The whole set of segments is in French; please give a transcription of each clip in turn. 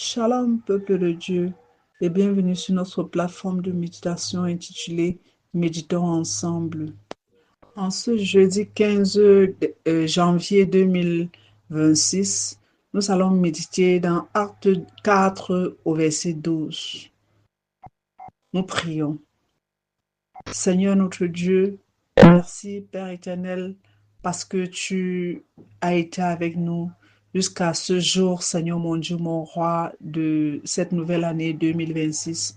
Shalom, peuple de Dieu, et bienvenue sur notre plateforme de méditation intitulée Méditons ensemble. En ce jeudi 15 janvier 2026, nous allons méditer dans Acte 4 au verset 12. Nous prions. Seigneur notre Dieu, merci Père éternel, parce que tu as été avec nous jusqu'à ce jour, Seigneur mon Dieu, mon roi, de cette nouvelle année 2026.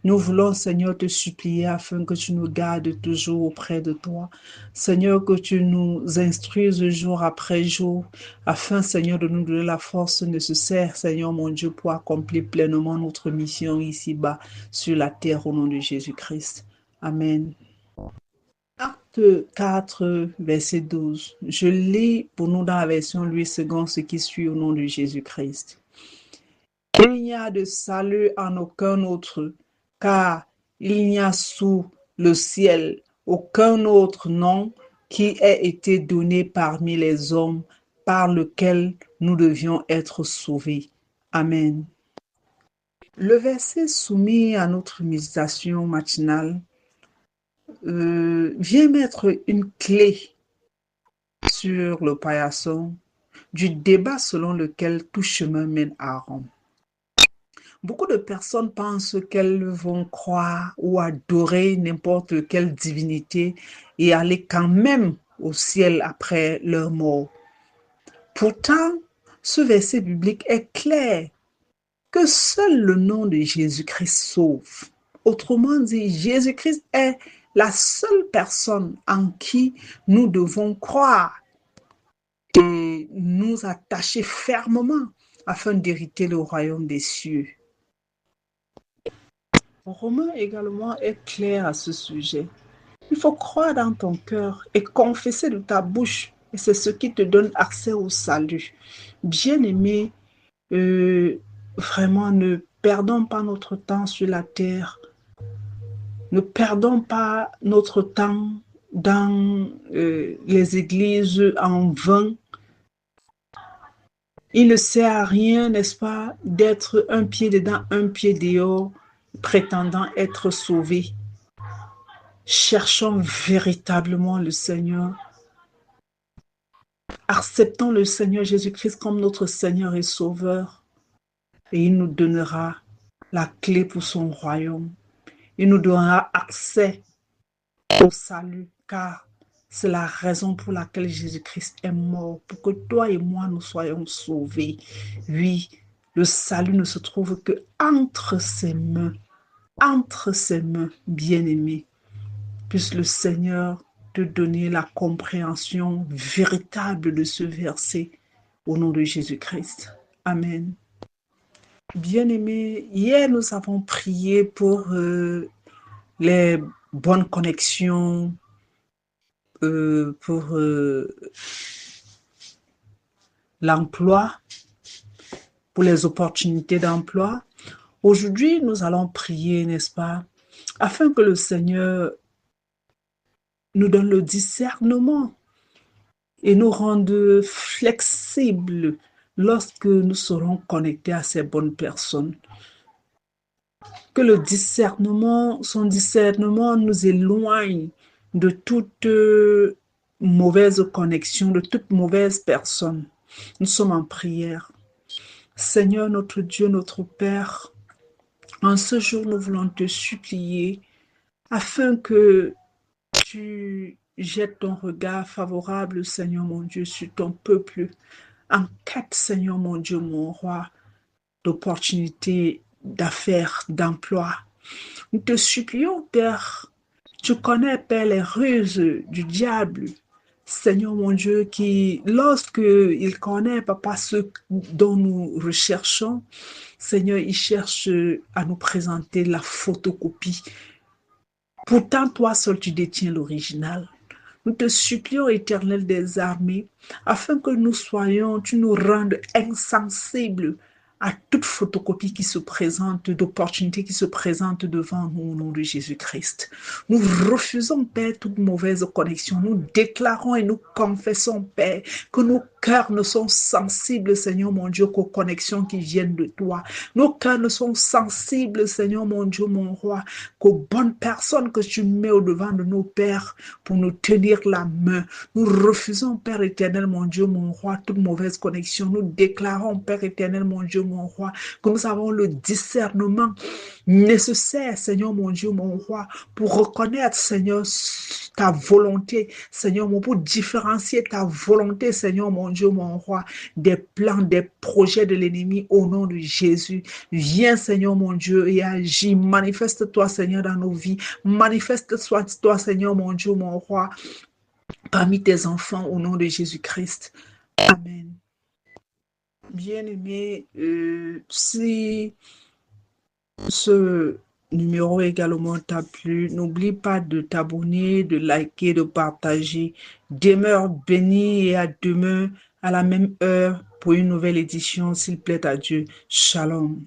Nous voulons, Seigneur, te supplier afin que tu nous gardes toujours auprès de toi. Seigneur, que tu nous instruises jour après jour, afin, Seigneur, de nous donner la force nécessaire, Seigneur mon Dieu, pour accomplir pleinement notre mission ici-bas sur la terre au nom de Jésus-Christ. Amen. Acte 4, verset 12. Je lis pour nous dans la version Louis II ce qui suit au nom de Jésus-Christ. Il n'y a de salut en aucun autre, car il n'y a sous le ciel aucun autre nom qui ait été donné parmi les hommes par lequel nous devions être sauvés. Amen. Le verset soumis à notre méditation matinale vient mettre une clé sur le paillasson du débat selon lequel tout chemin mène à Rome. Beaucoup de personnes pensent qu'elles vont croire ou adorer n'importe quelle divinité et aller quand même au ciel après leur mort. Pourtant, ce verset biblique est clair que seul le nom de Jésus-Christ sauve. Autrement dit, Jésus-Christ est la seule personne en qui nous devons croire et nous attacher fermement afin d'hériter le royaume des cieux. Romain également est clair à ce sujet. Il faut croire dans ton cœur et confesser de ta bouche, et c'est ce qui te donne accès au salut. Bien-aimés, vraiment ne perdons pas notre temps sur la terre. Ne perdons pas notre temps dans les églises en vain. Il ne sert à rien, n'est-ce pas, d'être un pied dedans, un pied dehors, prétendant être sauvé. Cherchons véritablement le Seigneur. Acceptons le Seigneur Jésus-Christ comme notre Seigneur et Sauveur. Et il nous donnera la clé pour son royaume. Il nous donnera accès au salut, car c'est la raison pour laquelle Jésus-Christ est mort, pour que toi et moi nous soyons sauvés. Oui, le salut ne se trouve que entre ses mains, bien-aimés. Puisse le Seigneur te donner la compréhension véritable de ce verset au nom de Jésus-Christ. Amen. Bien-aimés, hier nous avons prié pour les bonnes connexions, pour l'emploi, pour les opportunités d'emploi. Aujourd'hui, nous allons prier, n'est-ce pas, afin que le Seigneur nous donne le discernement et nous rende flexibles lorsque nous serons connectés à ces bonnes personnes. Que le discernement, son discernement nous éloigne de toute mauvaise connexion, de toute mauvaise personne. Nous sommes en prière. Seigneur, notre Dieu, notre Père, en ce jour, nous voulons te supplier afin que tu jettes ton regard favorable, Seigneur mon Dieu, sur ton peuple, en quête, Seigneur mon Dieu, mon roi, d'opportunités, d'affaires, d'emploi. Nous te supplions, Père, tu connais, Père, les ruses du diable, Seigneur mon Dieu, qui, lorsqu'il connaît, Papa, ce dont nous recherchons, Seigneur, il cherche à nous présenter la photocopie. Pourtant, toi seul, tu détiens l'original. Nous te supplions, Éternel des armées, afin que nous soyons, tu nous rendes insensibles à toute photocopie qui se présente, d'opportunités qui se présentent devant nous au nom de Jésus-Christ. Nous refusons, Père, toute mauvaise connexion. Nous déclarons et nous confessons, Père, que nos cœurs ne sont sensibles, Seigneur mon Dieu, qu'aux connexions qui viennent de toi. Nos cœurs ne sont sensibles, Seigneur mon Dieu, mon roi, qu'aux bonnes personnes que tu mets au-devant de nos pères pour nous tenir la main. Nous refusons, Père éternel, mon Dieu, mon roi, toute mauvaise connexion. Nous déclarons, Père éternel, mon Dieu, mon roi, que nous avons le discernement nécessaire, Seigneur, mon Dieu, mon roi, pour reconnaître, Seigneur, ta volonté, Seigneur, pour différencier ta volonté, Seigneur, mon Dieu, mon roi, des plans, des projets de l'ennemi au nom de Jésus. Viens, Seigneur, mon Dieu, et agis. Manifeste-toi, Seigneur, dans nos vies. Manifeste-toi, Seigneur, mon Dieu, mon roi, parmi tes enfants au nom de Jésus-Christ. Amen. Bien-aimé, si ce numéro également t'a plu, n'oublie pas de t'abonner, de liker, de partager. Demeure béni et à demain à la même heure pour une nouvelle édition, s'il plaît à Dieu. Shalom.